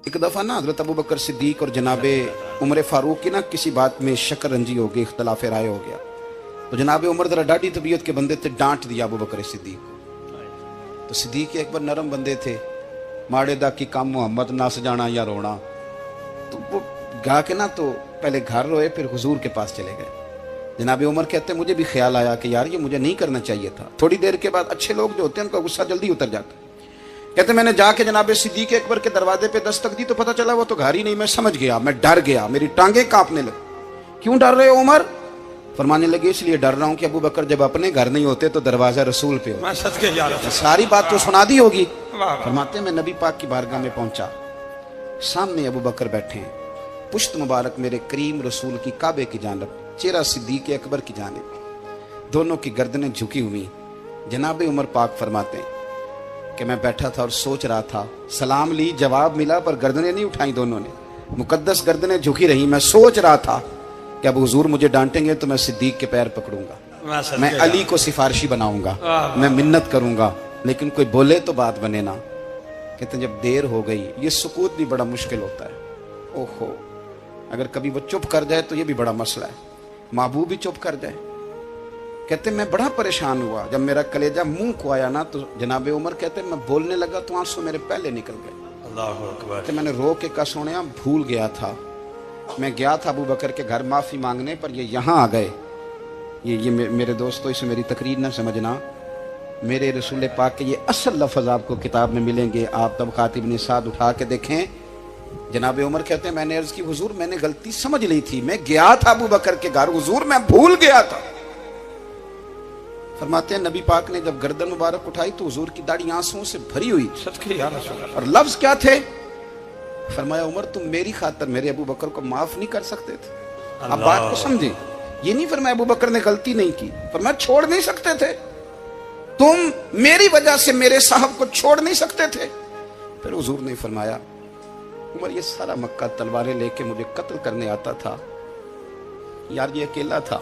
एक दफ़ा ना हज़रत अबू बकर सिद्दीक और जनाबे उमर फ़ारूक की ना किसी बात में शकरंजी हो गई, इख्तलाफ राय हो गया। तो जनाबे उमर ज़रा डाढ़ी तबीयत के बंदे थे, डांट दिया अबू बकर सिद्दीक को। तो सिद्दीक एक बार नरम बंदे थे, माड़े दा की काम मोहम्मद नस जाना या रोना। तो वो गा के ना तो पहले घर रोए, फिर हुजूर के पास चले गए। जनाबे उमर कहते मुझे भी ख्याल आया कि यार ये मुझे नहीं करना चाहिए था। थोड़ी देर के बाद अच्छे लोग जो होते हैं उनका गुस्सा जल्दी उतर जाता है। कहते मैंने जाके जनाबे सिद्दीक अकबर के दरवाजे पे दस्तक दी तो पता चला वो तो घर ही नहीं। मैं समझ गया, मैं डर गया, मेरी टांगे कांपने लगी। क्यों डर रहे हो उमर? फरमाने लगे इसलिए डर रहा हूं कि अबू बकर जब अपने घर नहीं होते तो दरवाजा रसूल पे हो। सारी बात तो सुना दी होगी। फरमाते मैं नबी पाक की बारगाह में पहुंचा, सामने अबू बकर बैठे हैं, पुश्त मुबारक मेरे करीम रसूल की काबे की जानब, चेहरा सिद्दीक अकबर की जानब, दोनों की गर्दनें झुकी हुई। जनाबे उमर पाक फरमाते हैं कि मैं बैठा था और सोच रहा था, सलाम ली, जवाब मिला, पर गर्दनें नहीं उठाई दोनों ने, मुकद्दस गर्दनें झुकी रही। मैं सोच रहा था कि अब हुजूर मुझे डांटेंगे तो मैं सिद्दीक के पैर पकड़ूंगा, मैं अली को सिफारिशी बनाऊंगा, मैं मिन्नत करूंगा, लेकिन कोई बोले तो बात बने ना। कहते जब देर हो गई, ये सुकूत भी बड़ा मुश्किल होता है। ओहो, अगर कभी वो चुप कर जाए तो ये भी बड़ा मसला है, महबूब भी चुप कर जाए। कहते मैं बड़ा परेशान हुआ, जब मेरा कलेजा मुंह को आया ना तो जनाबे उमर कहते मैं बोलने लगा तो आंसू मेरे पहले निकल गए। अल्लाह अकबर। कहते मैंने रो के कहा सोनिया भूल गया था, मैं गया था अबू बकर के घर माफी मांगने, पर ये यहाँ आ गए। ये मेरे दोस्तों इसे मेरी तकरीर ना समझना, मेरे रसूल पाक के ये असल लफ्ज आपको किताब में मिलेंगे। आप तब खातिब निसाद उठा के देखें। जनाबे उमर कहते हैं मैंने अर्ज की हुजूर मैंने गलती समझ ली थी, मैं गया था अबू बकर के घर, हुजूर मैं भूल गया था। फरमाते हैं नबी पाक ने जब गर्दन मुबारक उठाई तो हुजूर की दाढ़ी आंसुओं से भरी हुई। और लफ्ज क्या थे? फरमाया उमर तुम मेरी खातर मेरे अबू बकर को माफ नहीं कर सकते थे। अब बात को समझे, ये नहीं फरमाया अबू बकर ने गलती नहीं की, फरमाया छोड़ नहीं सकते थे, तुम मेरी वजह से मेरे साहब को छोड़ नहीं सकते थे। फिर हुजूर ने फरमाया उमर ये सारा मक्का तलवारें लेके मुझे कत्ल करने आता था, यार ये अकेला था,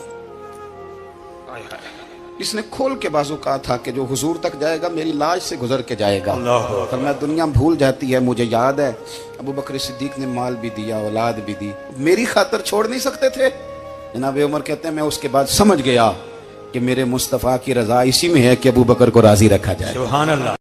इसने खोल के बाजू कहा था कि जो हुजूर तक जाएगा मेरी लाश से गुजर के जाएगा। पर मैं दुनिया भूल जाती है, मुझे याद है अबू बकर सिद्दीक ने माल भी दिया, औलाद भी दी, मेरी खातर छोड़ नहीं सकते थे। जनाबे उमर कहते हैं मैं उसके बाद समझ गया कि मेरे मुस्तफ़ा की रजा इसी में है कि अबू बकर को राजी रखा जाए। सुभान अल्लाह।